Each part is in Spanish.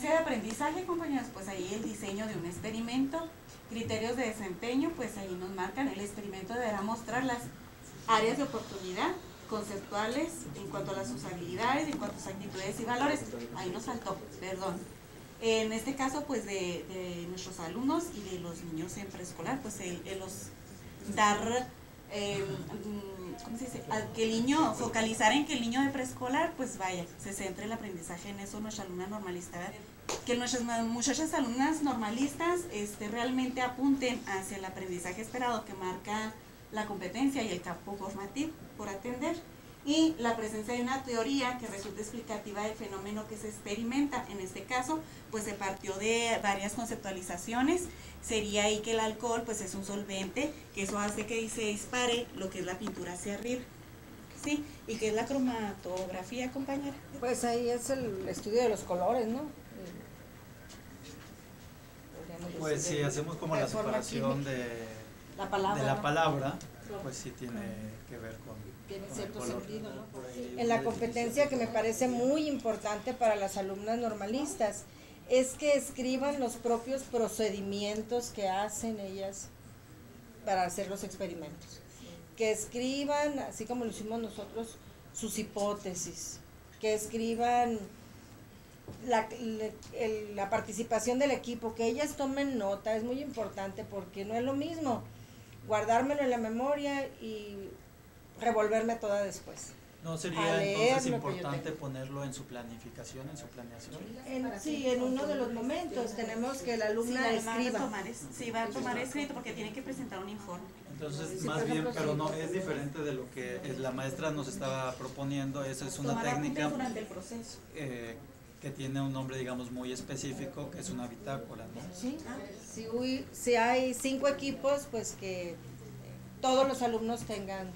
secuencia de aprendizaje, compañeros, pues ahí el diseño de un experimento, criterios de desempeño, pues ahí nos marcan, el experimento deberá mostrar las áreas de oportunidad conceptuales en cuanto a las usabilidades, en cuanto a sus actitudes y valores. Ahí nos faltó, perdón. En este caso, pues de nuestros alumnos y de los niños en preescolar, pues el los dar, ¿cómo se dice? Que el niño, focalizar en que el niño de preescolar, pues vaya, se centre el aprendizaje en eso, nuestra alumna normalista, ¿verdad? Que nuestras muchachas alumnas normalistas realmente apunten hacia el aprendizaje esperado que marca la competencia y el campo formativo por atender, y la presencia de una teoría que resulte explicativa del fenómeno que se experimenta. En este caso, pues se partió de varias conceptualizaciones. Sería ahí que el alcohol pues es un solvente, que eso hace que se dispare lo que es la pintura hacia arriba. ¿Sí? ¿Y qué es la cromatografía, compañera? Pues ahí es el estudio de los colores, ¿no? Pues si hacemos como la separación de la palabra, pues sí tiene que ver con cierto el color. sentido, ¿no? En la competencia que me parece muy importante para las alumnas normalistas es que escriban los propios procedimientos que hacen ellas para hacer los experimentos. Que escriban, así como lo hicimos nosotros, sus hipótesis, que escriban la participación del equipo, que ellas tomen nota, es muy importante, porque no es lo mismo guardármelo en la memoria y revolverme toda después. ¿No sería entonces importante ponerlo en su planificación, en su planeación? Sí, en uno de los momentos tenemos que la alumna escriba. Sí, va a tomar escrito porque tiene que presentar un informe. Entonces, más bien, pero no, es diferente de lo que la maestra nos estaba proponiendo. Esa es una técnica durante el proceso. Que tiene un nombre, digamos, muy específico, que es una bitácora, ¿no? Sí, si hay 5 equipos, pues que todos los alumnos tengan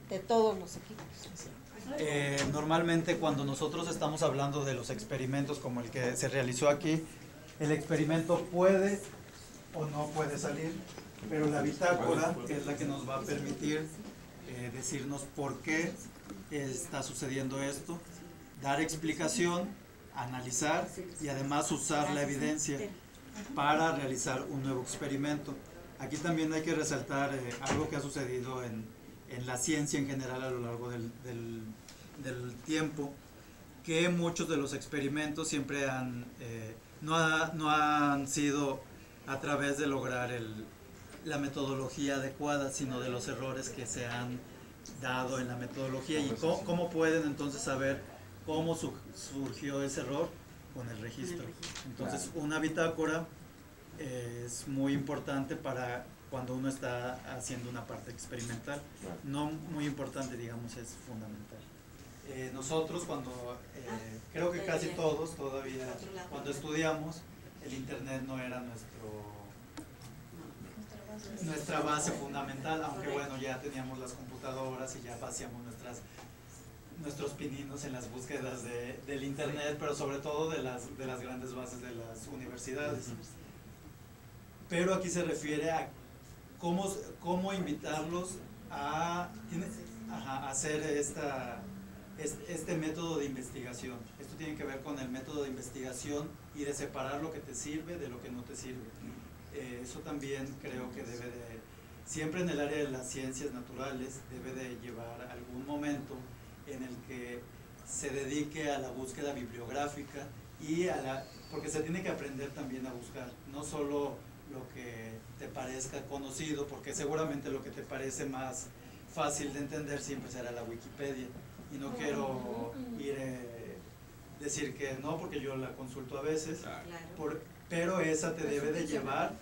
de todos los equipos. Normalmente cuando nosotros estamos hablando de los experimentos como el que se realizó aquí, el experimento puede o no puede salir, pero la bitácora es la que nos va a permitir decirnos por qué está sucediendo esto, dar explicación, analizar y además usar la evidencia para realizar un nuevo experimento. Aquí también hay que resaltar algo que ha sucedido en la ciencia en general a lo largo del tiempo, que muchos de los experimentos siempre no han sido a través de lograr la metodología adecuada, sino de los errores que se han dado en la metodología. ¿Y cómo pueden entonces saber cómo surgió ese error? Con el registro. Entonces, una bitácora es muy importante para cuando uno está haciendo una parte experimental. No muy importante, digamos, es fundamental. Nosotros creo que casi todos todavía, cuando estudiamos, el internet no era nuestra base fundamental, aunque bueno, ya teníamos las computadoras y ya hacíamos nuestros pininos en las búsquedas del internet, pero sobre todo de las grandes bases de las universidades. Pero aquí se refiere a cómo invitarlos a hacer este método de investigación. Esto tiene que ver con el método de investigación y de separar lo que te sirve de lo que no te sirve. Eso también creo que siempre en el área de las ciencias naturales, debe de llevar algún momento en el que se dedique a la búsqueda bibliográfica porque se tiene que aprender también a buscar, no solo lo que te parezca conocido, porque seguramente lo que te parece más fácil de entender siempre será la Wikipedia, y no quiero decir que no, porque yo la consulto a veces, pero esa te debe de llevar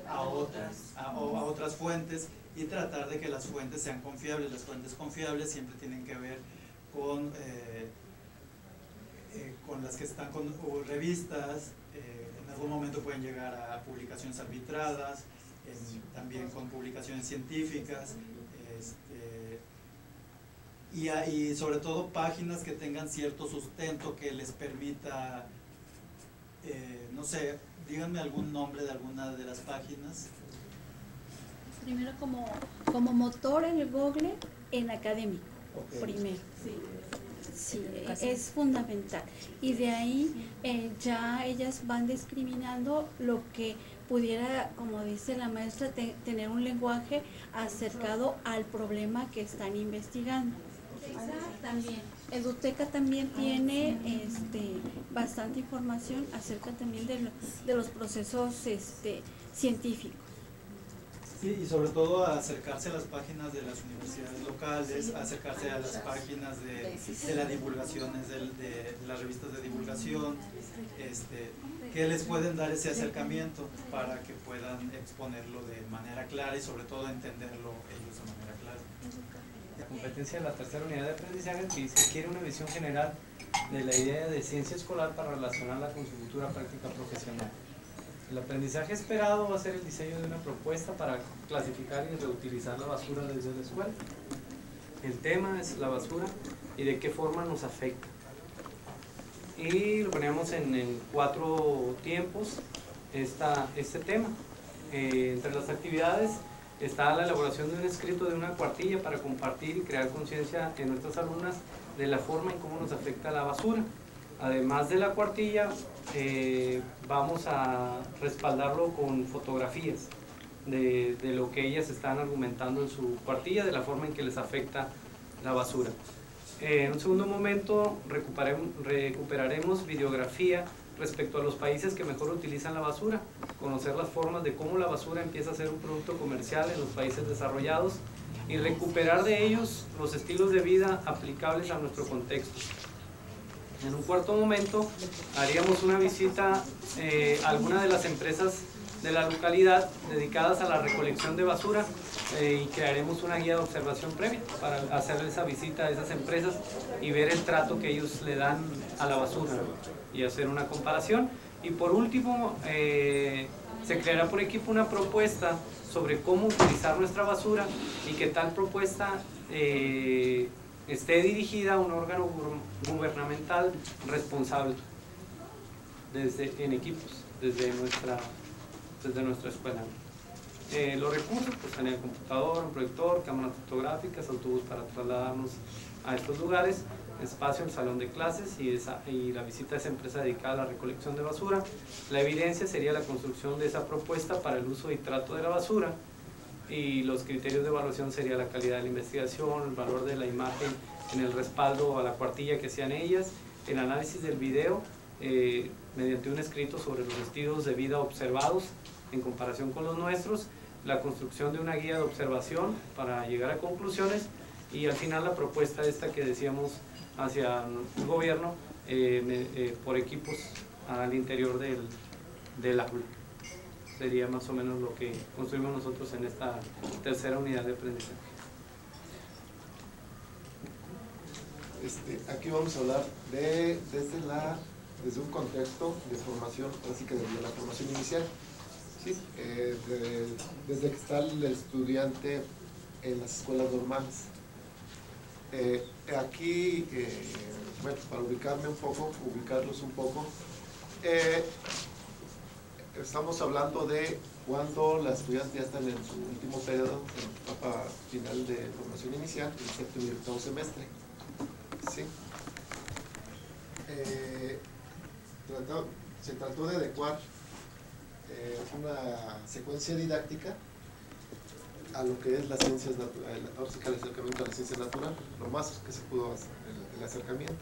a otras fuentes y tratar de que las fuentes sean confiables. Las fuentes confiables siempre tienen que ver con las que están con revistas, en algún momento pueden llegar a publicaciones arbitradas, también con publicaciones científicas, y sobre todo páginas que tengan cierto sustento que les permita, no sé, díganme algún nombre de alguna de las páginas. Primero como motor en el Google, en académico, primero. Sí. Sí, es fundamental. Y de ahí ya ellas van discriminando lo que pudiera, como dice la maestra, tener un lenguaje acercado al problema que están investigando. También. Eduteca también tiene bastante información acerca también de los procesos científicos. Sí, y sobre todo acercarse a las páginas de las universidades locales, acercarse a las páginas de las divulgaciones, de las revistas de divulgación, que les pueden dar ese acercamiento para que puedan exponerlo de manera clara y sobre todo entenderlo ellos de manera clara. La competencia de la tercera unidad de aprendizaje se quiere una visión general de la idea de ciencia escolar para relacionarla con su futura práctica profesional. El aprendizaje esperado va a ser el diseño de una propuesta para clasificar y reutilizar la basura desde la escuela. El tema es la basura y de qué forma nos afecta. Y lo ponemos en 4 tiempos este tema. Entre las actividades está la elaboración de un escrito de una cuartilla para compartir y crear conciencia en nuestras alumnas de la forma en cómo nos afecta la basura. Además de la cuartilla, vamos a respaldarlo con fotografías de lo que ellas están argumentando en su cuartilla, de la forma en que les afecta la basura. En un segundo momento recuperaremos videografía respecto a los países que mejor utilizan la basura, conocer las formas de cómo la basura empieza a ser un producto comercial en los países desarrollados y recuperar de ellos los estilos de vida aplicables a nuestro contexto. En un cuarto momento haríamos una visita a alguna de las empresas de la localidad dedicadas a la recolección de basura y crearemos una guía de observación previa para hacer esa visita a esas empresas y ver el trato que ellos le dan a la basura y hacer una comparación. Y por último, se creará por equipo una propuesta sobre cómo utilizar nuestra basura y que tal propuesta esté dirigida a un órgano gubernamental responsable en equipos desde nuestra escuela. Los recursos, pues tener computador, un proyector, cámaras fotográficas, autobús para trasladarnos a estos lugares, espacio, el salón de clases y la visita a esa empresa dedicada a la recolección de basura. La evidencia sería la construcción de esa propuesta para el uso y trato de la basura, y los criterios de evaluación sería la calidad de la investigación, el valor de la imagen en el respaldo a la cuartilla que hacían ellas, el análisis del video mediante un escrito sobre los estilos de vida observados en comparación con los nuestros, la construcción de una guía de observación para llegar a conclusiones y al final la propuesta esta que decíamos hacia el gobierno por equipos al interior del aula. Sería más o menos lo que construimos nosotros en esta tercera unidad de aprendizaje. Aquí vamos a hablar desde un contexto de formación, así que desde la formación inicial, ¿sí? Desde que está el estudiante en las escuelas normales. Aquí, bueno, para ubicarlos un poco, estamos hablando de cuando las estudiantes ya están en su último periodo, en etapa final de formación inicial, el séptimo y octavo semestre. ¿Sí? Se trató de adecuar una secuencia didáctica a lo que es las ciencias naturales, ahora sí que el acercamiento a la ciencia natural, lo más que se pudo hacer, el acercamiento.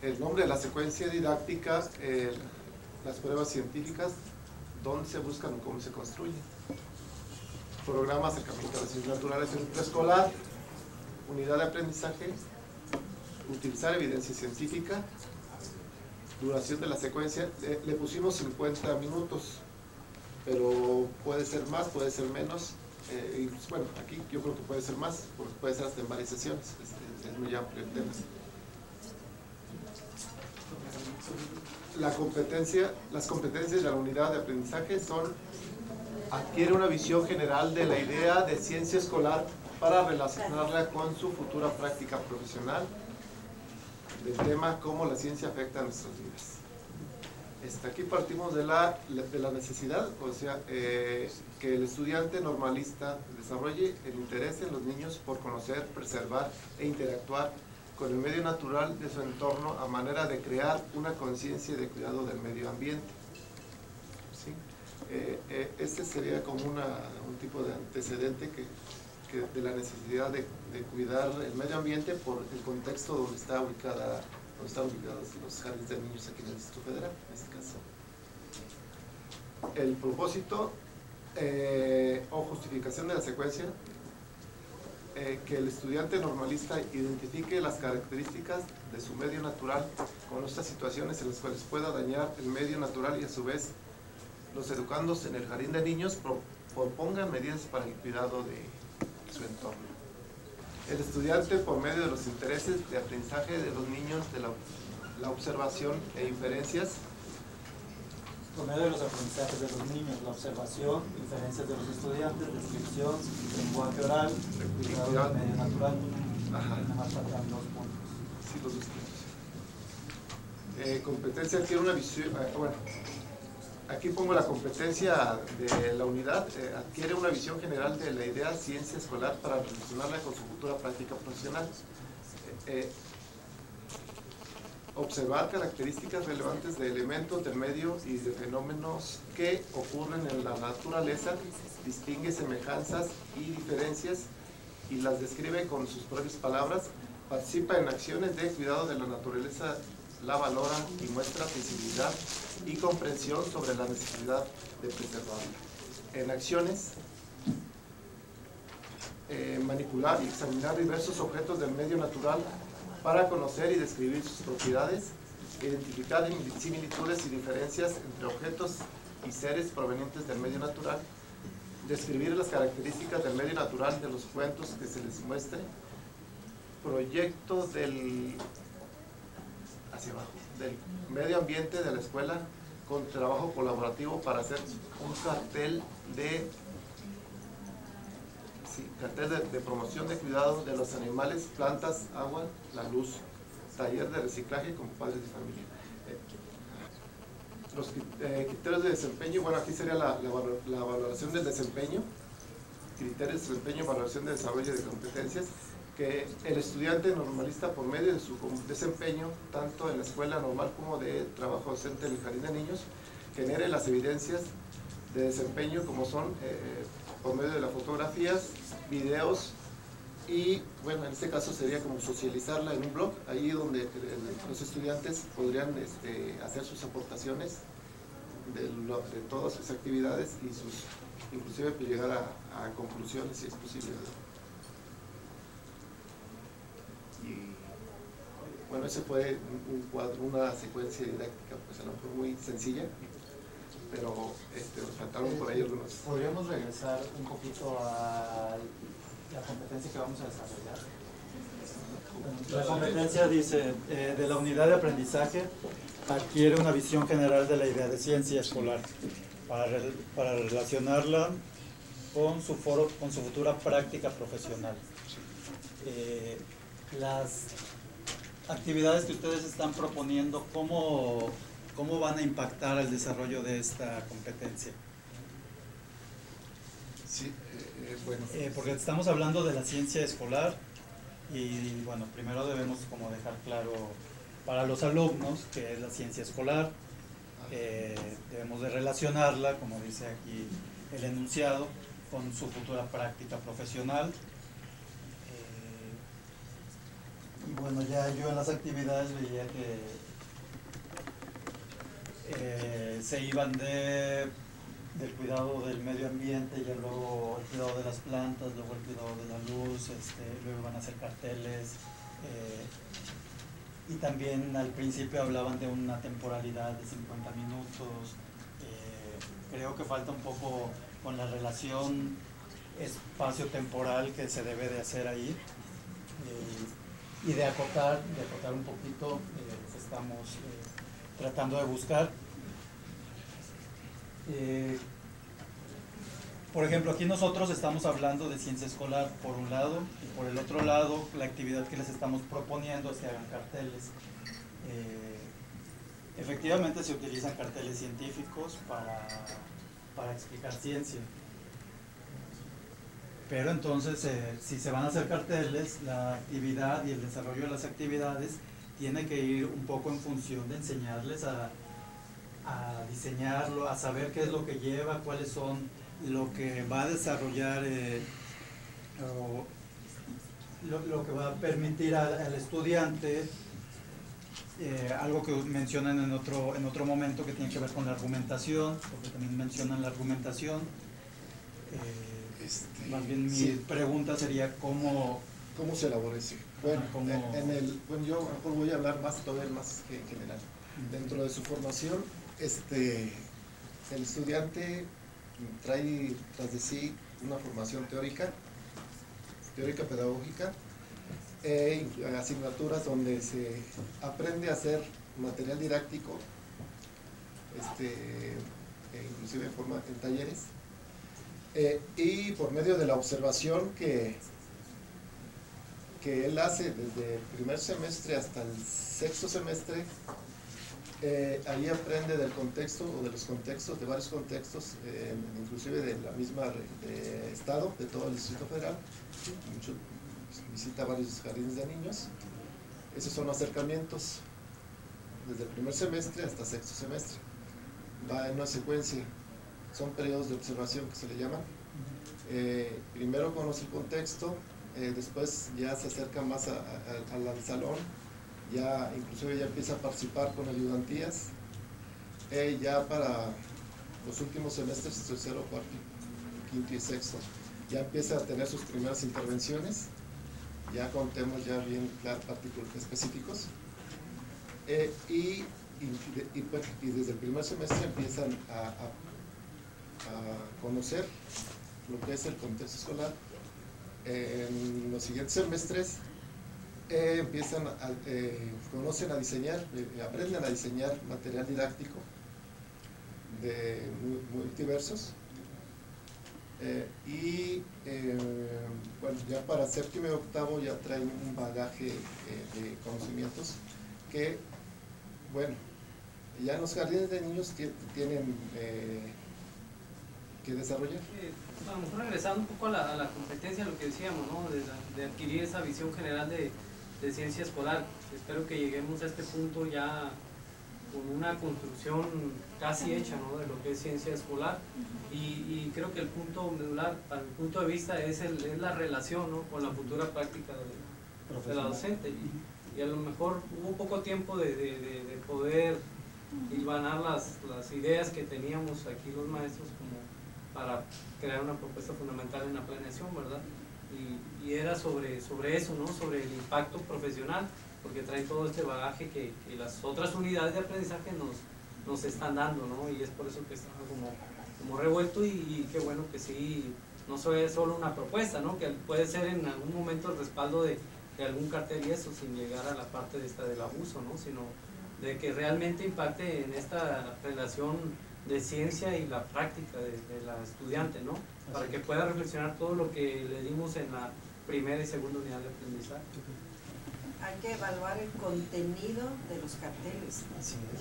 El nombre de la secuencia didáctica, las pruebas científicas, dónde se buscan o cómo se construyen. Programa acercamiento a las ciencias naturales en preescolar, unidad de aprendizaje, utilizar evidencia científica, duración de la secuencia, le pusimos 50 minutos, pero puede ser más, puede ser menos, y pues, bueno, aquí yo creo que puede ser más, porque puede ser hasta en varias sesiones, es muy amplio el tema. Las competencias de la unidad de aprendizaje son: adquiere una visión general de la idea de ciencia escolar para relacionarla con su futura práctica profesional, del tema cómo la ciencia afecta a nuestras vidas. Aquí partimos de la necesidad, o sea, que el estudiante normalista desarrolle el interés en los niños por conocer, preservar e interactuar con el medio natural de su entorno a manera de crear una conciencia de cuidado del medio ambiente. ¿Sí? Este sería como un tipo de antecedente de la necesidad de cuidar el medio ambiente por el contexto donde están ubicados los jardines de niños aquí en el Distrito Federal, en este caso. El propósito o justificación de la secuencia, que el estudiante normalista identifique las características de su medio natural con estas situaciones en las cuales pueda dañar el medio natural y a su vez los educandos en el jardín de niños propongan medidas para el cuidado de su entorno. El estudiante, por medio de los intereses de aprendizaje de los niños, de la observación e inferencias, por medio de los aprendizajes de los niños, la observación, inferencias de los estudiantes, descripción, lenguaje oral, cuidado del medio natural. Nada más faltan 2 puntos. Sí, los 2 puntos. Competencia adquiere una visión, bueno, aquí pongo la competencia de la unidad, adquiere una visión general de la idea ciencia escolar para relacionarla con su futura práctica profesional. Observar características relevantes de elementos del medio y de fenómenos que ocurren en la naturaleza, distingue semejanzas y diferencias y las describe con sus propias palabras, participa en acciones de cuidado de la naturaleza, la valora y muestra sensibilidad y comprensión sobre la necesidad de preservarla. En acciones, manipular y examinar diversos objetos del medio natural para conocer y describir sus propiedades, identificar similitudes y diferencias entre objetos y seres provenientes del medio natural, describir las características del medio natural de los cuentos que se les muestre, proyectos del medio ambiente de la escuela con trabajo colaborativo para hacer un cartel de promoción de cuidado de los animales, plantas, agua, la luz, taller de reciclaje con padres de familia. Los criterios de desempeño, bueno, aquí sería la valoración del desempeño, criterios de desempeño, valoración de desarrollo de competencias, que el estudiante normalista, por medio de su desempeño, tanto en la escuela normal como de trabajo docente en el jardín de niños, genere las evidencias de desempeño como son por medio de las fotografías, videos y, bueno, en este caso sería como socializarla en un blog, ahí donde los estudiantes podrían hacer sus aportaciones de todas sus actividades y inclusive llegar a conclusiones si es posible. Y bueno, ese fue un cuadro, una secuencia didáctica, pues a lo mejor muy sencilla, pero nos faltaron por ahí algunos. ¿Podríamos regresar un poquito a la competencia que vamos a desarrollar? La competencia dice, de la unidad de aprendizaje adquiere una visión general de la idea de ciencia escolar para relacionarla con su futura práctica profesional. Las actividades que ustedes están proponiendo, ¿cómo van a impactar el desarrollo de esta competencia? Sí, bueno. Porque estamos hablando de la ciencia escolar y bueno, primero debemos como dejar claro para los alumnos que es la ciencia escolar, debemos de relacionarla, como dice aquí el enunciado, con su futura práctica profesional. Y bueno, ya yo en las actividades veía que se iban del cuidado del medio ambiente, ya luego el cuidado de las plantas, luego el cuidado de la luz, luego van a hacer carteles, y también al principio hablaban de una temporalidad de 50 minutos. Creo que falta un poco con la relación espacio-temporal que se debe de hacer ahí, y de acotar un poquito lo que estamos tratando de buscar. Por ejemplo, aquí nosotros estamos hablando de ciencia escolar por un lado, y por el otro lado la actividad que les estamos proponiendo es que hagan carteles. Efectivamente se utilizan carteles científicos para explicar ciencia. Pero entonces, si se van a hacer carteles, la actividad y el desarrollo de las actividades tiene que ir un poco en función de enseñarles a diseñarlo, a saber qué es lo que lleva, cuáles son lo que va a desarrollar, lo que va a permitir al estudiante, algo que mencionan en otro momento que tiene que ver con la argumentación, porque también mencionan la argumentación. Más bien mi pregunta sería ¿cómo se elabora eso? Bueno, yo voy a hablar todavía más general. Dentro de su formación, el estudiante trae tras de sí una formación teórica pedagógica, asignaturas donde se aprende a hacer material didáctico, inclusive en talleres, y por medio de la observación que él hace desde el primer semestre hasta el sexto semestre, ahí aprende del contexto o de los contextos, de varios contextos, inclusive de la misma estado, de todo el Distrito Federal. Visita varios jardines de niños. Esos son acercamientos desde el primer semestre hasta sexto semestre. Va en una secuencia, son periodos de observación que se le llaman. Primero conoce el contexto, después ya se acerca más al salón, inclusive ya empieza a participar con ayudantías. Ya para los últimos semestres, tercero, cuarto, quinto y sexto, ya empieza a tener sus primeras intervenciones, ya con temas ya bien particulares, específicos, y desde el primer semestre empiezan a conocer lo que es el contexto escolar. En los siguientes semestres conocen a diseñar, aprenden a diseñar material didáctico de muy diversos. Bueno, ya para séptimo y octavo ya traen un bagaje de conocimientos que, bueno, ya en los jardines de niños tienen que desarrollar. A lo mejor regresando un poco a la competencia, lo que decíamos, ¿no? de adquirir esa visión general de ciencia escolar. Espero que lleguemos a este punto ya con una construcción casi hecha, ¿no? De lo que es ciencia escolar, y creo que el punto medular, para mi punto de vista, es la relación, ¿no? Con la futura práctica de la docente, y a lo mejor hubo poco tiempo de poder hilvanar las ideas que teníamos aquí los maestros como para crear una propuesta fundamental en la planeación, ¿verdad? Y era sobre eso, ¿no? Sobre el impacto profesional, porque trae todo este bagaje que las otras unidades de aprendizaje nos están dando, ¿no? Y es por eso que está como revuelto, y qué bueno que sí, no es solo una propuesta, ¿no? Que puede ser en algún momento el respaldo de algún cartel y eso, sin llegar a la parte del abuso, ¿no? Sino de que realmente impacte en esta relación de ciencia y la práctica de la estudiante, ¿no? Para que pueda reflexionar todo lo que le dimos en la primera y segunda unidad de aprendizaje. Hay que evaluar el contenido de los carteles,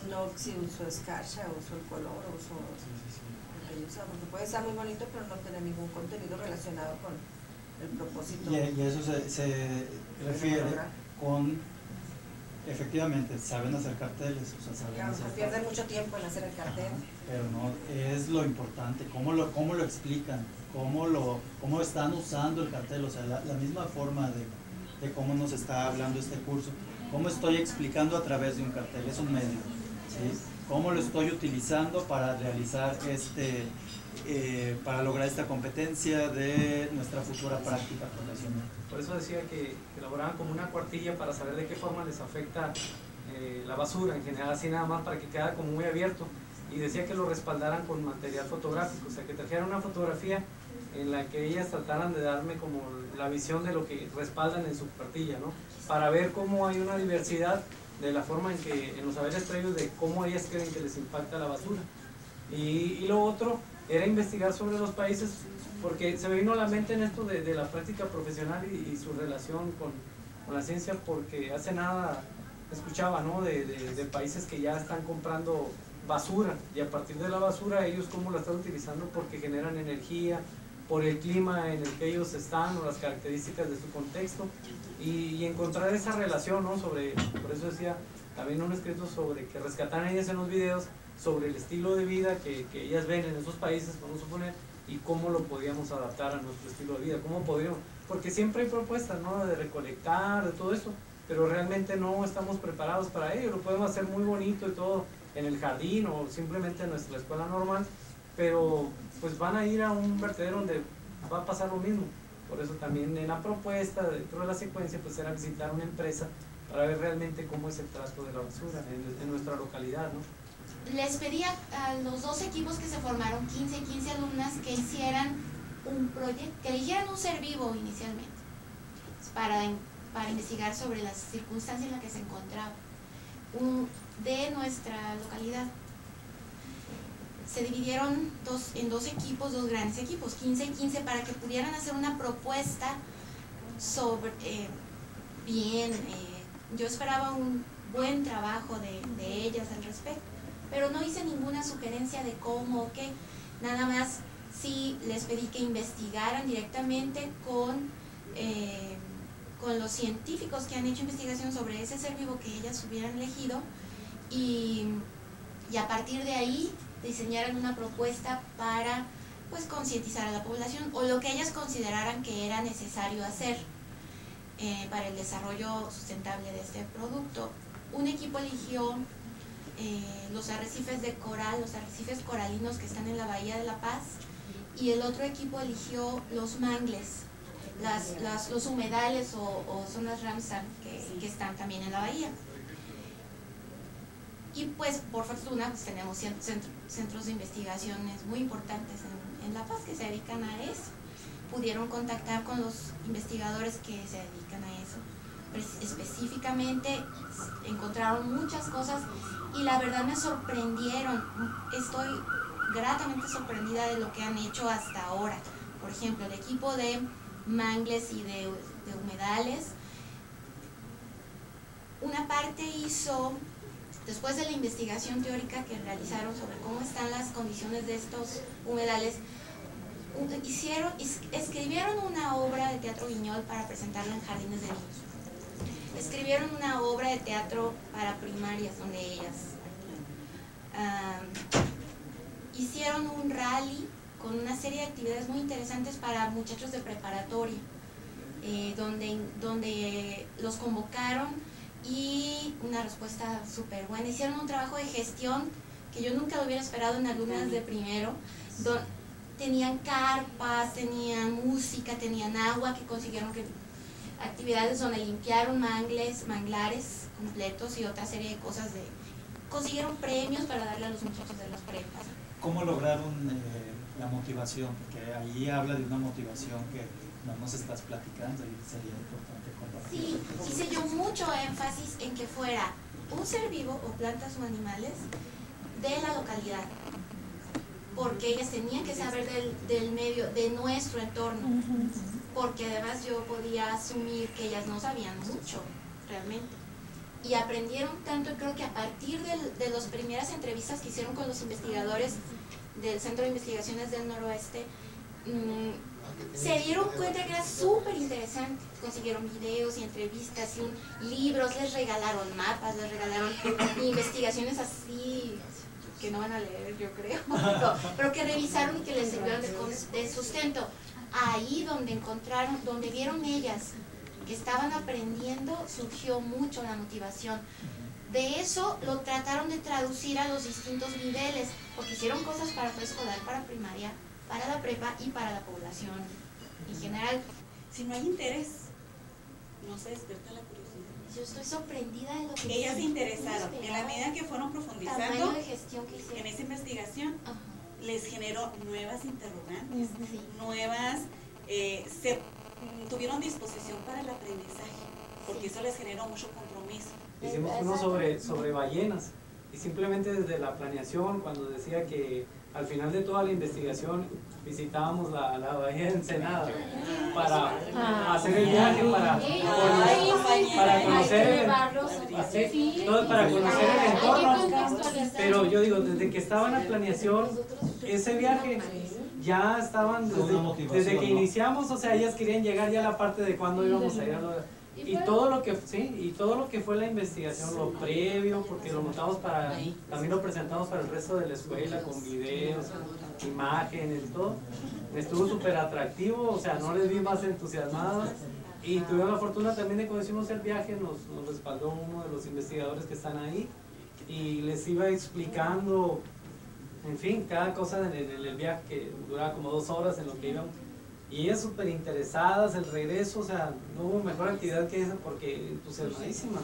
no si usó escarcha, usó el color, usó el que usa, porque puede estar muy bonito pero no tener ningún contenido relacionado con el propósito. Y eso se refiere con, efectivamente, saben hacer carteles, o sea, saben hacer pierden mucho tiempo en hacer el cartel. Ajá, pero no, es lo importante, cómo lo explican, cómo están usando el cartel, o sea, la misma forma de cómo nos está hablando este curso, cómo estoy explicando a través de un cartel, es un medio, ¿sí? Cómo lo estoy utilizando para realizar para lograr esta competencia de nuestra futura práctica profesional. Por eso decía que elaboraban como una cuartilla para saber de qué forma les afecta la basura en general, así nada más para que quedara como muy abierto, y decía que lo respaldaran con material fotográfico, o sea, que trajeran una fotografía en la que ellas trataran de darme como la visión de lo que respaldan en su cartilla, ¿no? Para ver cómo hay una diversidad de la forma en los saberes previos de cómo ellas creen que les impacta la basura. Y lo otro era investigar sobre los países, porque se me vino a la mente en esto de la práctica profesional y su relación con la ciencia, porque hace nada escuchaba, ¿no? De países que ya están comprando basura, y a partir de la basura ellos cómo la están utilizando, porque generan energía, por el clima en el que ellos están o las características de su contexto, y encontrar esa relación, ¿no? Por eso decía también un escrito sobre que rescataran ellas en los videos sobre el estilo de vida que ellas ven en esos países, vamos a suponer, y cómo lo podíamos adaptar a nuestro estilo de vida, cómo podríamos, porque siempre hay propuestas, ¿no? De recolectar, de todo eso, pero realmente no estamos preparados para ello. Lo podemos hacer muy bonito y todo en el jardín o simplemente en nuestra escuela normal, pero pues van a ir a un vertedero donde va a pasar lo mismo. Por eso también en la propuesta, dentro de la secuencia, pues era visitar una empresa para ver realmente cómo es el trato de la basura en nuestra localidad, ¿no? Les pedí a los 2 equipos que se formaron, 15 alumnas, que hicieran un proyecto, que eligieran un ser vivo inicialmente, para investigar sobre las circunstancias en las que se encontraba de nuestra localidad. Se dividieron en 2 equipos, 2 grandes equipos, 15 y 15, para que pudieran hacer una propuesta sobre, yo esperaba un buen trabajo de ellas al respecto, pero no hice ninguna sugerencia de cómo o qué, nada más sí les pedí que investigaran directamente con los científicos que han hecho investigación sobre ese ser vivo que ellas hubieran elegido, y a partir de ahí diseñaran una propuesta para pues concientizar a la población o lo que ellas consideraran que era necesario hacer para el desarrollo sustentable de este producto. Un equipo eligió los arrecifes de coral, los arrecifes coralinos que están en la Bahía de La Paz, y el otro equipo eligió los mangles, los humedales o zonas Ramsar que están también en la bahía. Y pues por fortuna pues, tenemos centros de investigaciones muy importantes en La Paz que se dedican a eso. Pudieron contactar con los investigadores que se dedican a eso. Específicamente encontraron muchas cosas y la verdad me sorprendieron. Estoy gratamente sorprendida de lo que han hecho hasta ahora. Por ejemplo, el equipo de mangles y de humedales, una parte hizo, después de la investigación teórica que realizaron sobre cómo están las condiciones de estos humedales, escribieron una obra de teatro guiñol para presentarla en jardines de niños. Escribieron una obra de teatro para primarias donde ellas hicieron un rally con una serie de actividades muy interesantes para muchachos de preparatoria, donde los convocaron y una respuesta súper buena. Hicieron un trabajo de gestión que yo nunca lo hubiera esperado en alumnas de primero. Tenían carpas, tenían música, tenían agua, que consiguieron actividades donde limpiaron manglares completos y otra serie de cosas. Consiguieron premios para darle a los muchachos de las prepas. ¿Cómo lograron la motivación? Porque ahí habla de una motivación que no nos estás platicando y sería importante compartir. Sí, hice yo mucho énfasis en que fuera un ser vivo o plantas o animales de la localidad, porque ellas tenían que saber del medio, de nuestro entorno, porque además yo podía asumir que ellas no sabían mucho realmente. Y aprendieron tanto, creo que a partir de las primeras entrevistas que hicieron con los investigadores del Centro de Investigaciones del Noroeste, se dieron cuenta que era súper interesante. Consiguieron videos y entrevistas y libros, les regalaron mapas, les regalaron investigaciones así que no van a leer, yo creo, pero que revisaron y que les sirvieron de sustento. Ahí donde vieron ellas que estaban aprendiendo, surgió mucho la motivación. De eso lo trataron de traducir a los distintos niveles, porque hicieron cosas para preescolar, para primaria, para la prepa y para la población en general. Si no hay interés, no se despierta la curiosidad. Yo estoy sorprendida de lo que Ellas se interesaron, en la medida que fueron profundizando tamaño de gestión que hicieron en esa investigación, Ajá. les generó nuevas interrogantes, Sí. nuevas, tuvieron disposición para el aprendizaje, porque eso les generó mucho compromiso. Hicimos uno sobre ballenas, y simplemente desde la planeación, cuando decía que al final de toda la investigación visitábamos la bahía de Ensenada para hacer el viaje, para conocer el entorno. Pero yo digo, desde que estaba en la planeación, ese viaje ya estaban desde que iniciamos, o sea, ellas querían llegar ya a la parte de cuándo íbamos a ir a y todo lo que fue la investigación, lo previo, porque lo montamos también lo presentamos para el resto de la escuela con videos, imágenes, todo. Estuvo súper atractivo, o sea, no les vi más entusiasmados. Y tuvimos la fortuna también de cuando hicimos el viaje, nos respaldó uno de los investigadores que están ahí y les iba explicando, en fin, cada cosa en el viaje, que duraba como 2 horas en lo que íbamos. Y ellas súper interesadas, el regreso, o sea, no hubo mejor actividad que esa porque entusiasmadísimas.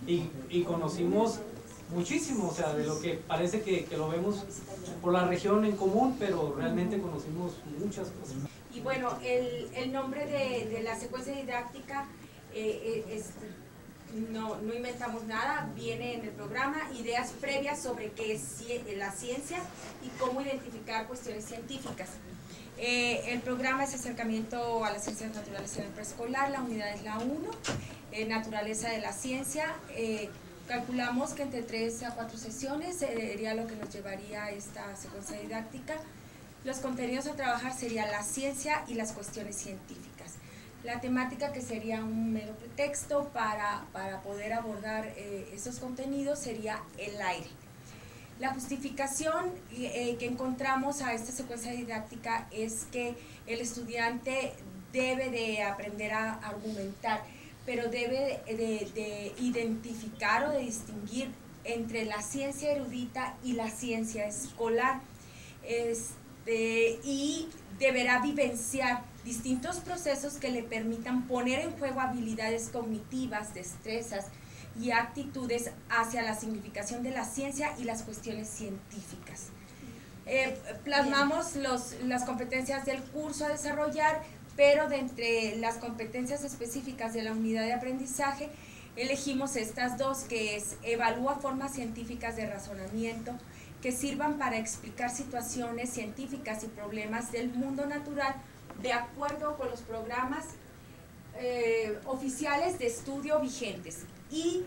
Y conocimos muchísimo, o sea, de lo que parece que lo vemos por la región en común, pero realmente conocimos muchas cosas. Y bueno, el nombre de la secuencia didáctica no inventamos nada, viene en el programa, ideas previas sobre qué es la ciencia y cómo identificar cuestiones científicas. El programa es acercamiento a las ciencias naturales en el preescolar, la unidad es la 1, naturaleza de la ciencia. Calculamos que entre 3 a 4 sesiones sería lo que nos llevaría esta secuencia didáctica. Los contenidos a trabajar serían la ciencia y las cuestiones científicas. La temática, que sería un mero pretexto para poder abordar esos contenidos, sería el aire. La justificación que encontramos a esta secuencia didáctica es que el estudiante debe de aprender a argumentar, pero debe de identificar o de distinguir entre la ciencia erudita y la ciencia escolar, y deberá vivenciar distintos procesos que le permitan poner en juego habilidades cognitivas, destrezas y actitudes hacia la significación de la ciencia y las cuestiones científicas. Plasmamos las competencias del curso a desarrollar, pero de entre las competencias específicas de la unidad de aprendizaje elegimos estas dos, que es evalúa formas científicas de razonamiento que sirvan para explicar situaciones científicas y problemas del mundo natural de acuerdo con los programas oficiales de estudio vigentes, y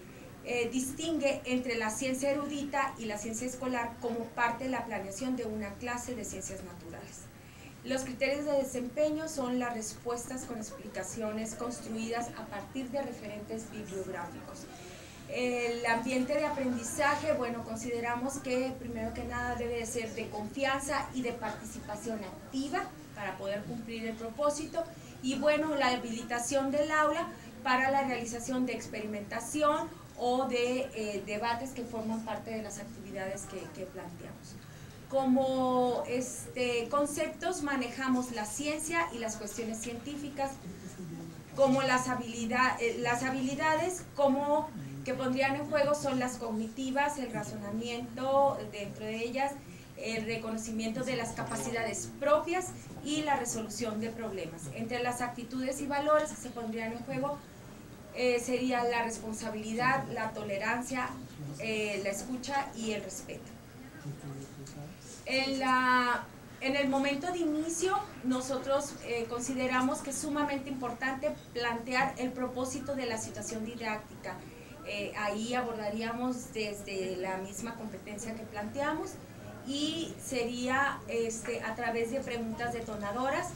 distingue entre la ciencia erudita y la ciencia escolar como parte de la planeación de una clase de ciencias naturales. Los criterios de desempeño son las respuestas con explicaciones construidas a partir de referentes bibliográficos. El ambiente de aprendizaje, bueno, consideramos que primero que nada debe de ser de confianza y de participación activa para poder cumplir el propósito, y bueno, la habilitación del aula para la realización de experimentación o de debates que forman parte de las actividades que planteamos. Como conceptos manejamos la ciencia y las cuestiones científicas, como las habilidades como que pondrían en juego son las cognitivas, el razonamiento, dentro de ellas el reconocimiento de las capacidades propias y la resolución de problemas. Entre las actitudes y valores que se pondrían en juego sería la responsabilidad, la tolerancia, la escucha y el respeto. En el momento de inicio, nosotros consideramos que es sumamente importante plantear el propósito de la situación didáctica. Ahí abordaríamos desde la misma competencia que planteamos, y sería a través de preguntas detonadoras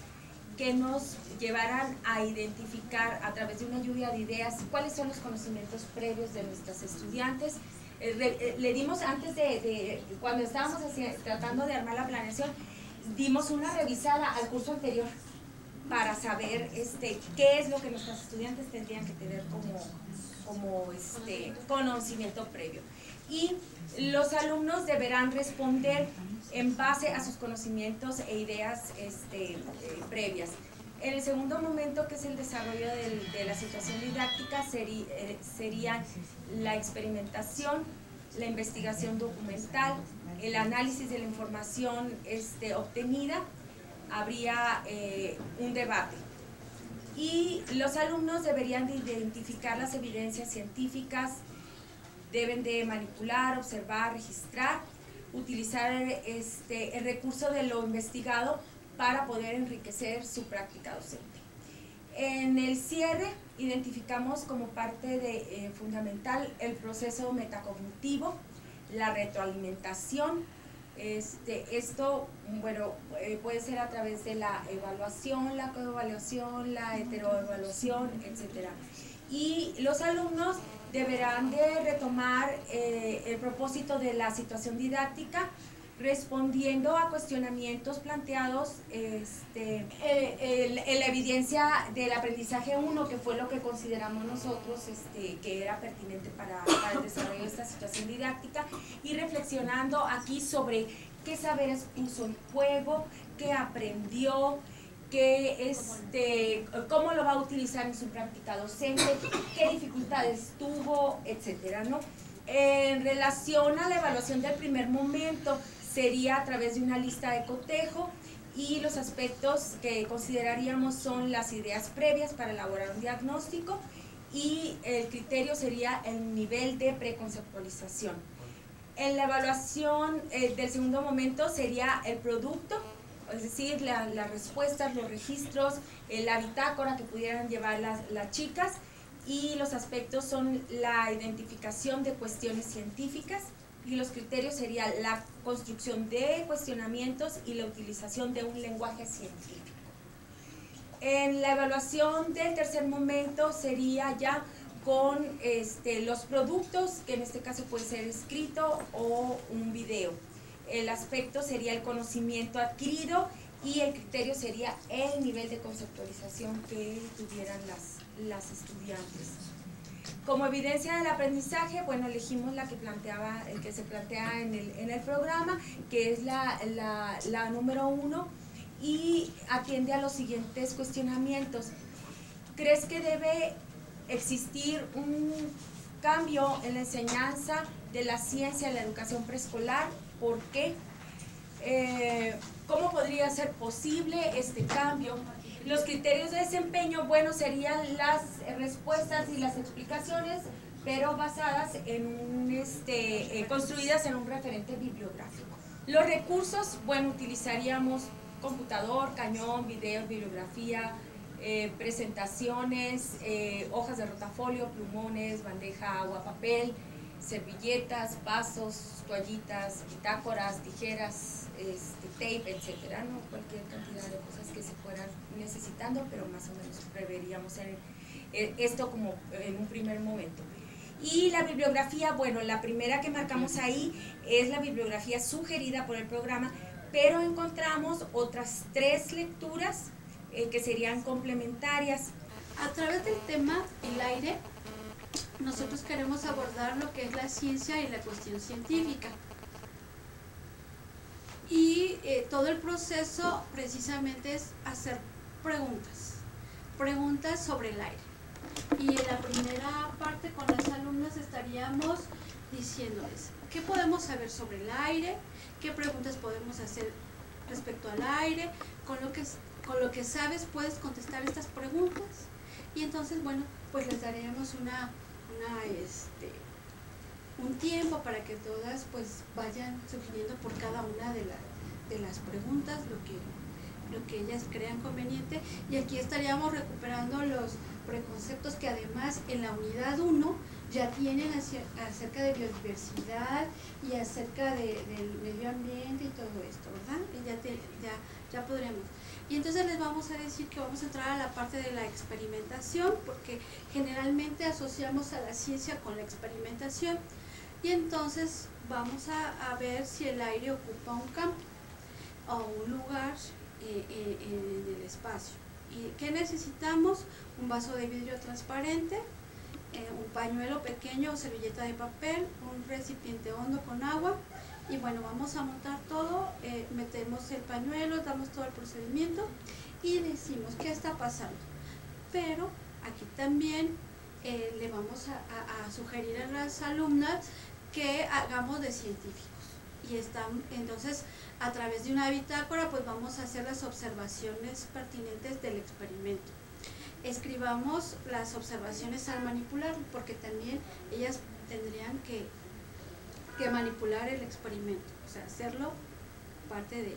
que nos llevaran a identificar a través de una lluvia de ideas cuáles son los conocimientos previos de nuestras estudiantes. Le dimos antes cuando estábamos tratando de armar la planeación, dimos una revisada al curso anterior para saber qué es lo que nuestros estudiantes tendrían que tener como conocimiento previo. Y los alumnos deberán responder en base a sus conocimientos e ideas previas. En el segundo momento, que es el desarrollo de la situación didáctica, sería la experimentación, la investigación documental, el análisis de la información obtenida, habría un debate. Y los alumnos deberían de identificar las evidencias científicas, deben de manipular, observar, registrar, utilizar el recurso de lo investigado para poder enriquecer su práctica docente. En el cierre identificamos como parte de fundamental el proceso metacognitivo, la retroalimentación. Esto, bueno, puede ser a través de la evaluación, la coevaluación, la heteroevaluación, etc. Y los alumnos deberán de retomar el propósito de la situación didáctica, respondiendo a cuestionamientos planteados en la evidencia del aprendizaje 1, que fue lo que consideramos nosotros que era pertinente para el desarrollo de esta situación didáctica, y reflexionando aquí sobre qué saberes puso en juego, qué aprendió, cómo lo va a utilizar en su práctica docente, qué dificultades tuvo, etcétera, ¿no? En relación a la evaluación del primer momento, sería a través de una lista de cotejo, y los aspectos que consideraríamos son las ideas previas para elaborar un diagnóstico, y el criterio sería el nivel de preconceptualización. En la evaluación del segundo momento sería el producto, es decir, las respuestas, los registros, la bitácora que pudieran llevar las chicas, y los aspectos son la identificación de cuestiones científicas, y los criterios serían la construcción de cuestionamientos y la utilización de un lenguaje científico. En la evaluación del tercer momento sería ya con los productos, que en este caso puede ser escrito o un video. El aspecto sería el conocimiento adquirido, y el criterio sería el nivel de conceptualización que tuvieran las estudiantes. Como evidencia del aprendizaje, bueno, elegimos la que se plantea en el programa, que es la número 1, y atiende a los siguientes cuestionamientos. ¿Crees que debe existir un cambio en la enseñanza de la ciencia en la educación preescolar? ¿Por qué? ¿Cómo podría ser posible este cambio? Los criterios de desempeño, bueno, serían las respuestas y las explicaciones, pero basadas en construidas en un referente bibliográfico. Los recursos, bueno, utilizaríamos computador, cañón, video, bibliografía, presentaciones, hojas de rotafolio, plumones, bandeja, agua, papel, servilletas, vasos, toallitas, bitácoras, tijeras, tape, etcétera, ¿no? Cualquier cantidad de cosas que se fueran necesitando, pero más o menos preveríamos esto como en un primer momento. Y la bibliografía, bueno, la primera que marcamos ahí es la bibliografía sugerida por el programa, pero encontramos otras 3 lecturas que serían complementarias. A través del tema el aire, nosotros queremos abordar lo que es la ciencia y la cuestión científica. Y todo el proceso precisamente es hacer preguntas sobre el aire. Y en la primera parte con las alumnas estaríamos diciéndoles qué podemos saber sobre el aire, qué preguntas podemos hacer respecto al aire, con lo que sabes puedes contestar estas preguntas, y entonces, bueno, pues les daremos un tiempo para que todas pues vayan sugiriendo por cada una de las preguntas lo que ellas crean conveniente. Y aquí estaríamos recuperando los preconceptos que además en la unidad 1 ya tienen acerca de biodiversidad y acerca del medio ambiente y todo esto, ¿verdad? Y ya podremos. Y entonces les vamos a decir que vamos a entrar a la parte de la experimentación, porque generalmente asociamos a la ciencia con la experimentación. Y entonces vamos a ver si el aire ocupa un campo o un lugar en el espacio. ¿Y qué necesitamos? Un vaso de vidrio transparente, un pañuelo pequeño o servilleta de papel, un recipiente hondo con agua. Y bueno, vamos a montar todo, metemos el pañuelo, damos todo el procedimiento y decimos qué está pasando. Pero aquí también le vamos a sugerir a las alumnas que hagamos de científicos. Y entonces, a través de una bitácora, pues vamos a hacer las observaciones pertinentes del experimento. Escribamos las observaciones al manipular, porque también ellas tendrían que que manipular el experimento, o sea, hacerlo parte de...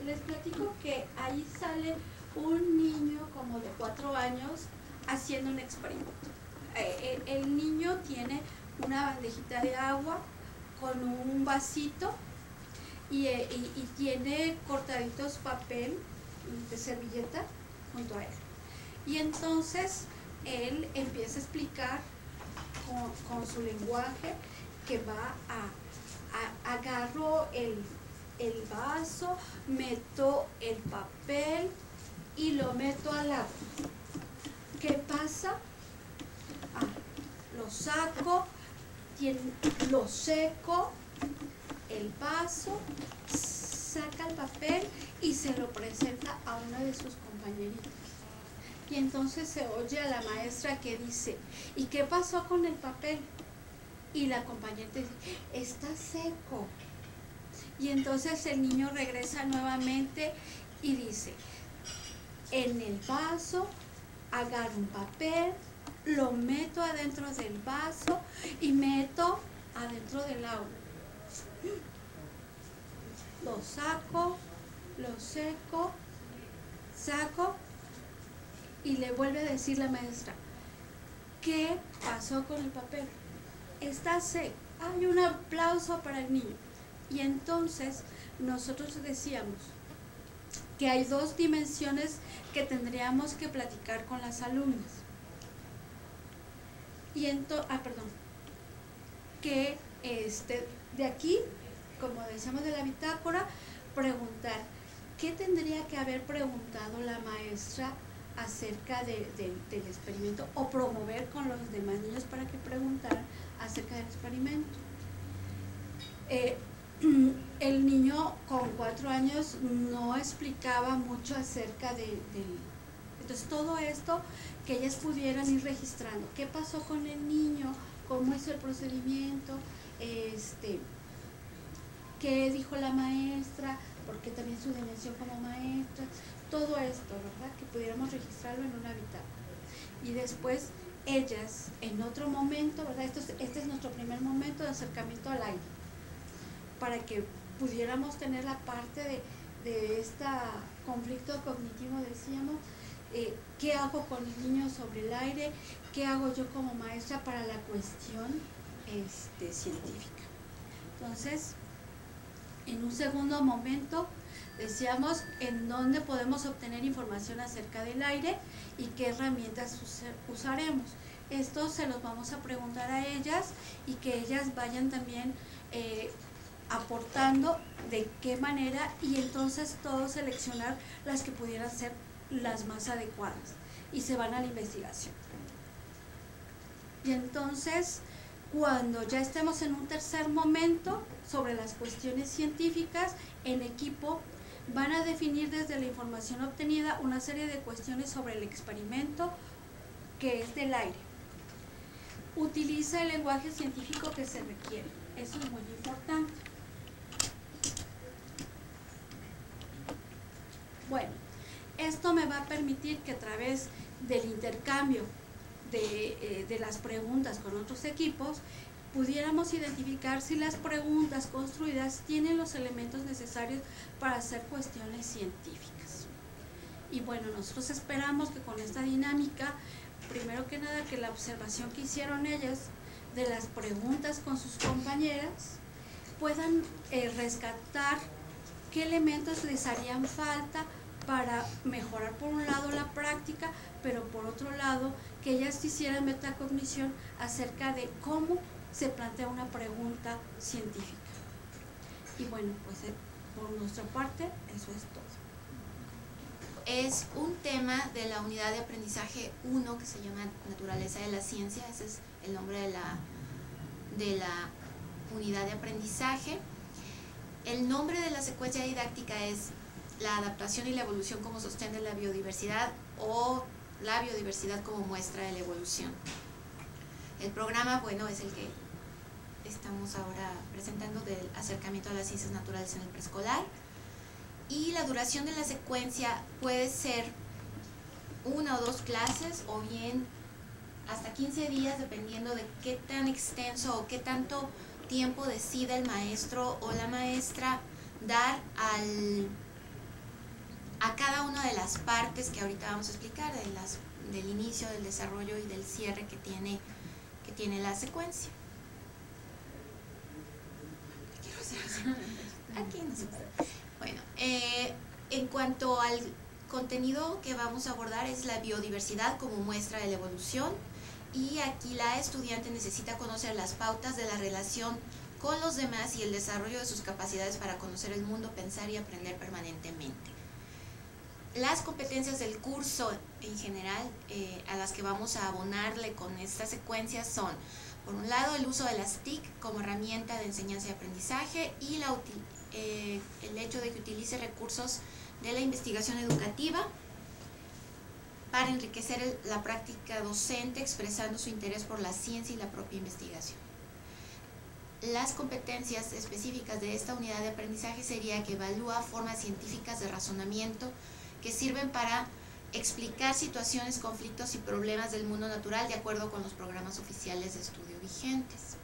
Les platico que ahí sale un niño como de 4 años haciendo un experimento. El niño tiene una bandejita de agua con un vasito y tiene cortaditos papel de servilleta junto a él. Y entonces él empieza a explicar con su lenguaje que va agarro el vaso, meto el papel y lo meto al agua. ¿Qué pasa? Lo saco, lo seco, el vaso, saca el papel y se lo presenta a una de sus compañeritas. Y entonces se oye a la maestra que dice, ¿y qué pasó con el papel? Y la compañerita dice, está seco. Y entonces el niño regresa nuevamente y dice, en el vaso agarro un papel, lo meto adentro del vaso y meto adentro del agua. Lo saco, lo seco, saco y le vuelve a decir la maestra, ¿qué pasó con el papel? Está seco. Hay un aplauso para el niño. Y entonces nosotros decíamos que hay 2 dimensiones que tendríamos que platicar con las alumnas. Y que de aquí, como decíamos de la bitácora, preguntar qué tendría que haber preguntado la maestra acerca del experimento, o promover con los demás niños para que preguntaran acerca del experimento. El niño con 4 años no explicaba mucho acerca entonces todo esto que ellas pudieran ir registrando, qué pasó con el niño, cómo hizo el procedimiento, qué dijo la maestra, porque también su dimensión como maestra, todo esto, ¿verdad? Que pudiéramos registrarlo en una bitácora. Y después ellas, en otro momento, ¿verdad? Este es nuestro primer momento de acercamiento al aire, para que pudiéramos tener la parte de este conflicto cognitivo, decíamos, qué hago con el niño sobre el aire, qué hago yo como maestra para la cuestión científica. Entonces, en un segundo momento, decíamos en dónde podemos obtener información acerca del aire y qué herramientas usaremos. Esto se los vamos a preguntar a ellas y que ellas vayan también aportando de qué manera, y entonces todos seleccionar las que pudieran ser las más adecuadas y se van a la investigación. Y entonces, cuando ya estemos en un tercer momento sobre las cuestiones científicas, en equipo van a definir desde la información obtenida una serie de cuestiones sobre el experimento que es del aire. Utiliza el lenguaje científico que se requiere, eso es muy importante. Bueno, esto me va a permitir que a través del intercambio de las preguntas con otros equipos, pudiéramos identificar si las preguntas construidas tienen los elementos necesarios para hacer cuestiones científicas. Y bueno, nosotros esperamos que con esta dinámica, primero que nada, que la observación que hicieron ellas de las preguntas con sus compañeras puedan rescatar qué elementos les harían falta para mejorar por un lado la práctica, pero por otro lado que ellas hicieran metacognición acerca de cómo se plantea una pregunta científica. Y bueno, pues por nuestra parte eso es todo. Es un tema de la unidad de aprendizaje 1 que se llama Naturaleza de la Ciencia, ese es el nombre de la unidad de aprendizaje. El nombre de la secuencia didáctica es la adaptación y la evolución como sostén de la biodiversidad, o la biodiversidad como muestra de la evolución. El programa, bueno, es el que estamos ahora presentando, del acercamiento a las ciencias naturales en el preescolar, y la duración de la secuencia puede ser 1 o 2 clases, o bien hasta 15 días, dependiendo de qué tan extenso o qué tanto tiempo decide el maestro o la maestra dar a cada una de las partes que ahorita vamos a explicar, del inicio, del desarrollo y del cierre que tiene la secuencia. Quiero hacer así. Aquí no se puede. Bueno, en cuanto al contenido que vamos a abordar es la biodiversidad como muestra de la evolución, y aquí la estudiante necesita conocer las pautas de la relación con los demás y el desarrollo de sus capacidades para conocer el mundo, pensar y aprender permanentemente. Las competencias del curso en general a las que vamos a abonarle con esta secuencia son, por un lado, el uso de las TIC como herramienta de enseñanza y aprendizaje y el hecho de que utilice recursos de la investigación educativa para enriquecer la práctica docente, expresando su interés por la ciencia y la propia investigación. Las competencias específicas de esta unidad de aprendizaje sería que evalúa formas científicas de razonamiento que sirven para explicar situaciones, conflictos y problemas del mundo natural de acuerdo con los programas oficiales de estudio vigentes.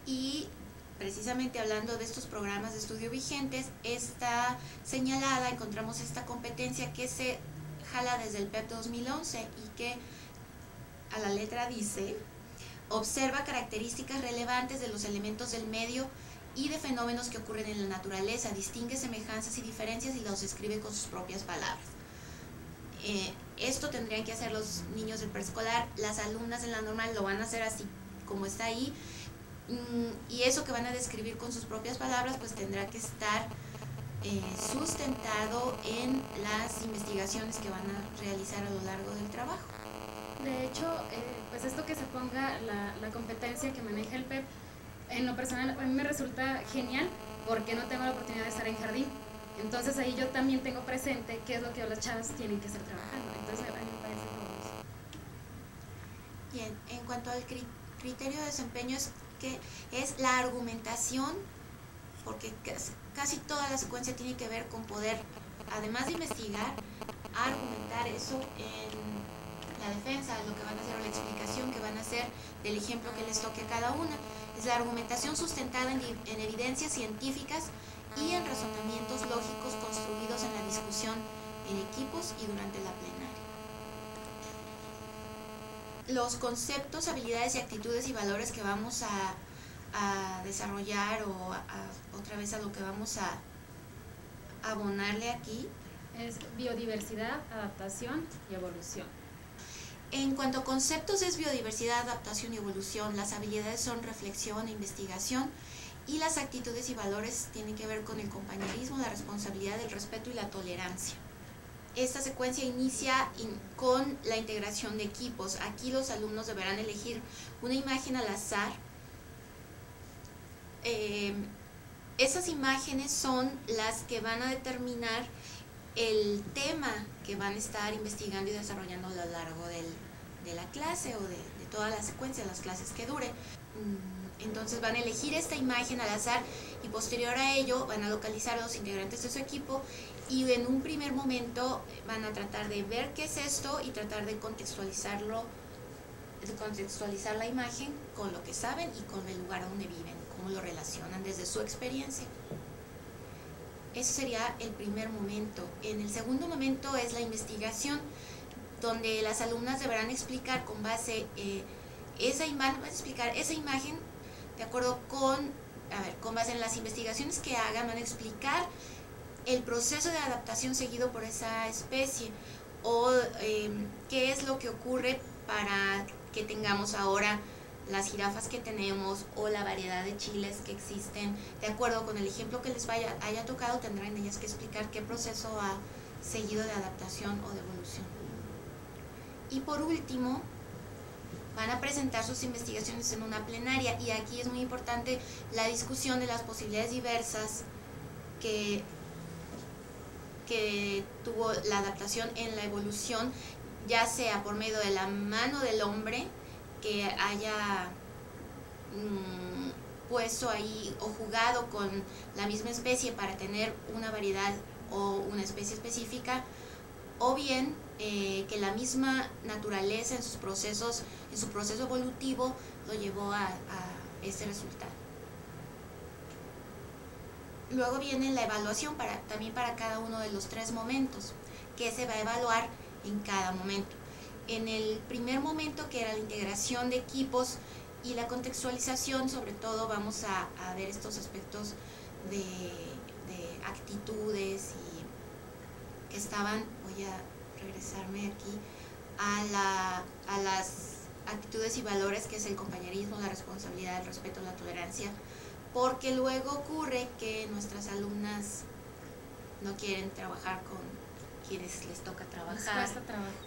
Y precisamente hablando de estos programas de estudio vigentes, está señalada, encontramos esta competencia que se jala desde el PEP 2011 y que a la letra dice: observa características relevantes de los elementos del medio y de fenómenos que ocurren en la naturaleza, distingue semejanzas y diferencias y los describe con sus propias palabras. Esto tendrían que hacer los niños del preescolar. Las alumnas en la normal lo van a hacer así como está ahí, y eso que van a describir con sus propias palabras pues tendrá que estar sustentado en las investigaciones que van a realizar a lo largo del trabajo. De hecho, pues esto que se ponga la competencia que maneja el PEP, en lo personal a mí me resulta genial porque no tengo la oportunidad de estar en jardín. Entonces ahí yo también tengo presente qué es lo que las chavas tienen que estar trabajando. Entonces a mí me parece fabuloso. Bien, en cuanto al criterio de desempeño es la argumentación, porque casi toda la secuencia tiene que ver con poder, además de investigar, argumentar eso en la defensa, lo que van a hacer o la explicación que van a hacer del ejemplo que les toque a cada una. Es la argumentación sustentada en evidencias científicas y en razonamientos lógicos construidos en la discusión en equipos y durante la plenaria. Los conceptos, habilidades y actitudes y valores que vamos a desarrollar otra vez a lo que vamos a abonarle aquí es biodiversidad, adaptación y evolución. En cuanto a conceptos es biodiversidad, adaptación y evolución. Las habilidades son reflexión e investigación, y las actitudes y valores tienen que ver con el compañerismo, la responsabilidad, el respeto y la tolerancia. Esta secuencia inicia con la integración de equipos. Aquí los alumnos deberán elegir una imagen al azar. Esas imágenes son las que van a determinar el tema que van a estar investigando y desarrollando a lo largo de la clase o de toda la secuencia, las clases que dure. Entonces van a elegir esta imagen al azar y posterior a ello van a localizar a los integrantes de su equipo, y en un primer momento van a tratar de ver qué es esto y tratar de contextualizar la imagen con lo que saben y con el lugar donde viven, cómo lo relacionan desde su experiencia. Ese sería el primer momento. En el segundo momento es la investigación, donde las alumnas deberán explicar con base esa imagen de acuerdo con base en las investigaciones que hagan, van a explicar el proceso de adaptación seguido por esa especie, o qué es lo que ocurre para que tengamos ahora las jirafas que tenemos o la variedad de chiles que existen. De acuerdo con el ejemplo que les haya tocado, tendrán ellas que explicar qué proceso ha seguido de adaptación o de evolución. Y por último, van a presentar sus investigaciones en una plenaria, y aquí es muy importante la discusión de las posibilidades diversas que tuvo la adaptación en la evolución, ya sea por medio de la mano del hombre que haya puesto ahí o jugado con la misma especie para tener una variedad o una especie específica, o bien que la misma naturaleza en su proceso evolutivo lo llevó a ese resultado. Luego viene la evaluación también para cada uno de los 3 momentos, que se va a evaluar en cada momento. En el primer momento, que era la integración de equipos y la contextualización, sobre todo vamos a ver estos aspectos de actitudes y que estaban, voy a regresarme aquí, a las actitudes y valores, que es el compañerismo, la responsabilidad, el respeto, la tolerancia, porque luego ocurre que nuestras alumnas no quieren trabajar con quienes les toca trabajar.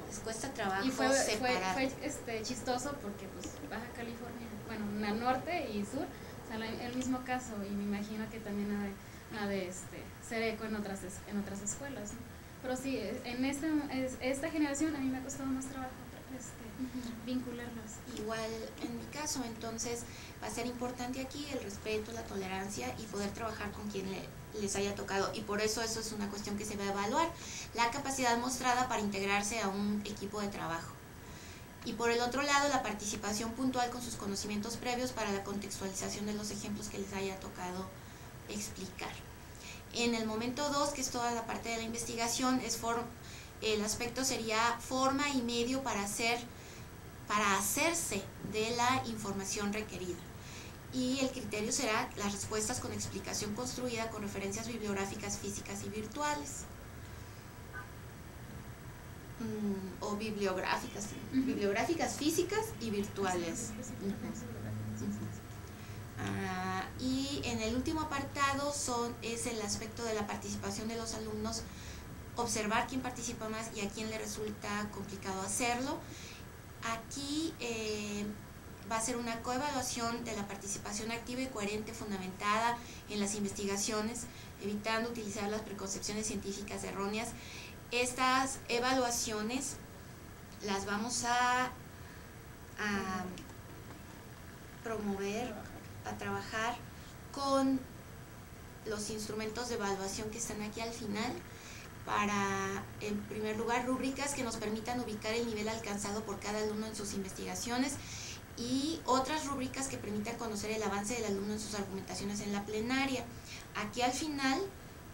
Les cuesta trabajo y fue separar. Chistoso porque pues Baja California, bueno, en el norte y sur, o sea, el mismo caso, y me imagino que también ha de ser eco en otras escuelas, ¿no? Pero sí, en esta generación a mí me ha costado más trabajo vincularlos. Igual en mi caso, entonces va a ser importante aquí el respeto, la tolerancia y poder trabajar con quien les haya tocado, y por eso es una cuestión que se va a evaluar, la capacidad mostrada para integrarse a un equipo de trabajo. Y por el otro lado, la participación puntual con sus conocimientos previos para la contextualización de los ejemplos que les haya tocado explicar. En el momento 2, que es toda la parte de la investigación, el aspecto sería forma y medio para hacerse de la información requerida. Y el criterio será las respuestas con explicación construida con referencias bibliográficas, físicas y virtuales. O bibliográficas, físicas y virtuales. Y en el último apartado es el aspecto de la participación de los alumnos, observar quién participa más y a quién le resulta complicado hacerlo. Aquí va a ser una coevaluación de la participación activa y coherente fundamentada en las investigaciones, evitando utilizar las preconcepciones científicas erróneas. Estas evaluaciones las vamos a promover, a trabajar con los instrumentos de evaluación que están aquí al final, para, en primer lugar, rúbricas que nos permitan ubicar el nivel alcanzado por cada alumno en sus investigaciones, y otras rúbricas que permitan conocer el avance del alumno en sus argumentaciones en la plenaria. Aquí al final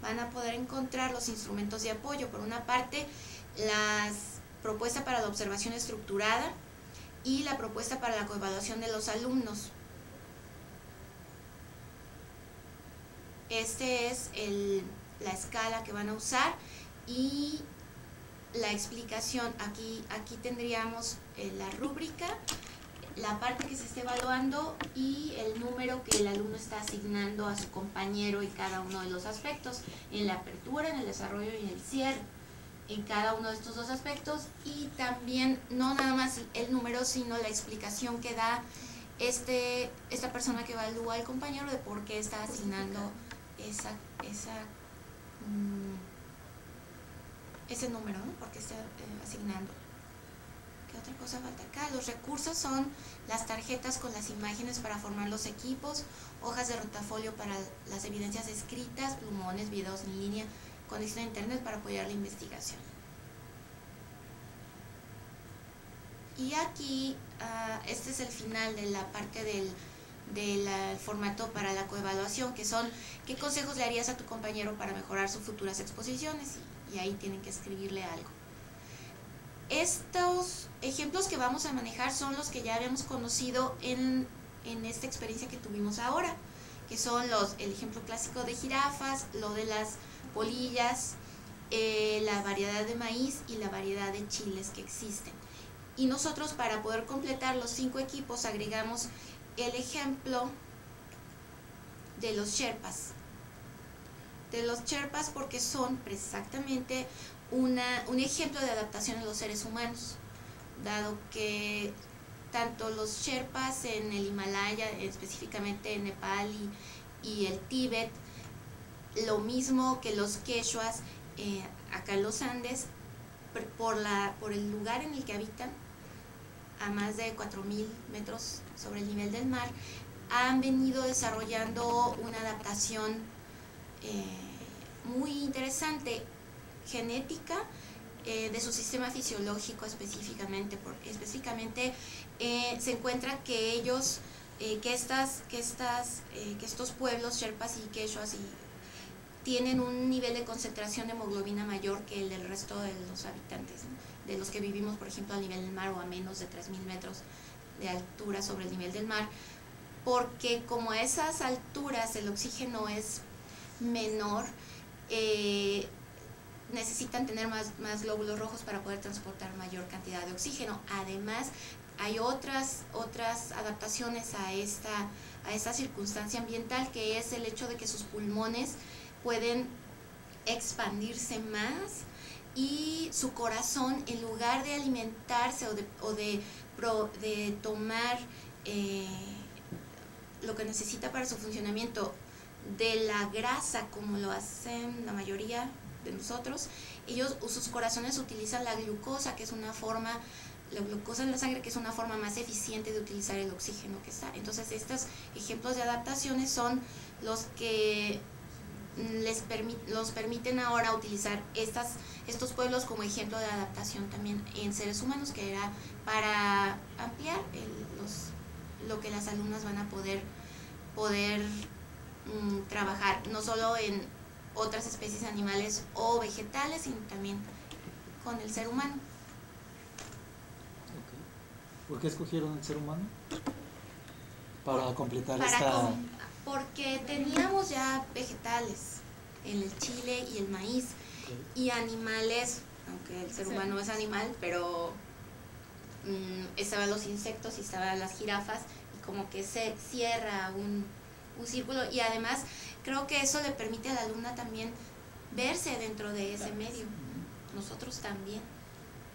van a poder encontrar los instrumentos de apoyo. Por una parte, las propuestas para la observación estructurada y la propuesta para la coevaluación de los alumnos. Este es la escala que van a usar, y la explicación. Aquí tendríamos la rúbrica, la parte que se está evaluando y el número que el alumno está asignando a su compañero en cada uno de los aspectos, en la apertura, en el desarrollo y en el cierre, en cada uno de estos 2 aspectos. Y también no nada más el número, sino la explicación que da esta persona que evalúa al compañero de por qué está asignando ese número, ¿no? Porque está asignando. ¿Qué otra cosa falta acá? Los recursos son las tarjetas con las imágenes para formar los equipos, hojas de rotafolio para las evidencias escritas, plumones, videos en línea, conexión a internet para apoyar la investigación. Y aquí, este es el final de la parte del formato para la coevaluación, que son qué consejos le harías a tu compañero para mejorar sus futuras exposiciones, y ahí tienen que escribirle algo. Estos ejemplos que vamos a manejar son los que ya habíamos conocido en esta experiencia que tuvimos ahora, que son el ejemplo clásico de jirafas, lo de las polillas, la variedad de maíz y la variedad de chiles que existen. Y nosotros, para poder completar los 5 equipos, agregamos el ejemplo de los Sherpas. Porque son exactamente un ejemplo de adaptación a los seres humanos, dado que tanto los Sherpas en el Himalaya, específicamente en Nepal y el Tíbet, lo mismo que los quechuas acá en los Andes, por el lugar en el que habitan, a más de 4.000 metros sobre el nivel del mar, han venido desarrollando una adaptación muy interesante, genética, de su sistema fisiológico específicamente. Específicamente se encuentra que ellos, que estos pueblos sherpas y quechuas tienen un nivel de concentración de hemoglobina mayor que el del resto de los habitantes, ¿no? De los que vivimos, por ejemplo, a nivel del mar o a menos de 3.000 metros de altura sobre el nivel del mar, porque como a esas alturas el oxígeno es menor, necesitan tener más glóbulos rojos para poder transportar mayor cantidad de oxígeno. Además, hay otras adaptaciones a esta circunstancia ambiental, que es el hecho de que sus pulmones pueden expandirse más y su corazón, en lugar de alimentarse o de tomar lo que necesita para su funcionamiento de la grasa, como lo hacen la mayoría de nosotros, sus corazones utilizan la glucosa, que es la glucosa en la sangre, que es una forma más eficiente de utilizar el oxígeno que está. Entonces, estos ejemplos de adaptaciones son los que los permiten ahora utilizar estos pueblos como ejemplo de adaptación también en seres humanos, que era para ampliar lo que las alumnas van a poder trabajar, no solo en otras especies animales o vegetales, sino también con el ser humano. Okay. ¿Por qué escogieron el ser humano? Para completar porque teníamos ya vegetales, el chile y el maíz, okay, y animales, aunque el ser humano es animal, pero estaban los insectos y estaban las jirafas, y como que se cierra un círculo, y además creo que eso le permite a la alumna también verse dentro de ese medio. Nosotros también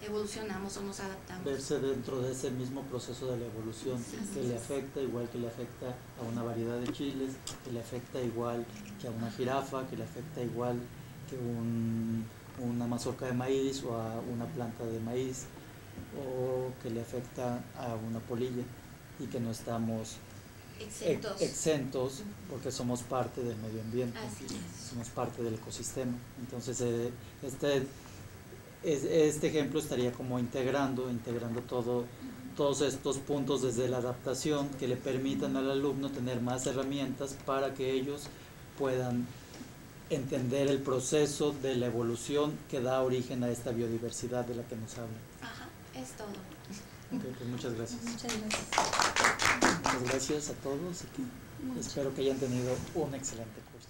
evolucionamos o nos adaptamos. Verse dentro de ese mismo proceso de la evolución, sí, que le afecta igual que le afecta a una variedad de chiles, que le afecta igual que a una jirafa, que le afecta igual que una mazorca de maíz o a una planta de maíz, o que le afecta a una polilla, y que no estamos exentos porque somos parte del medio ambiente, somos parte del ecosistema. Entonces este ejemplo estaría como integrando todos estos puntos desde la adaptación, que le permitan al alumno tener más herramientas para que ellos puedan entender el proceso de la evolución que da origen a esta biodiversidad de la que nos habla. Ajá, es todo. Okay, pues muchas gracias. Muchas gracias. Muchas gracias a todos y espero que hayan tenido un excelente curso.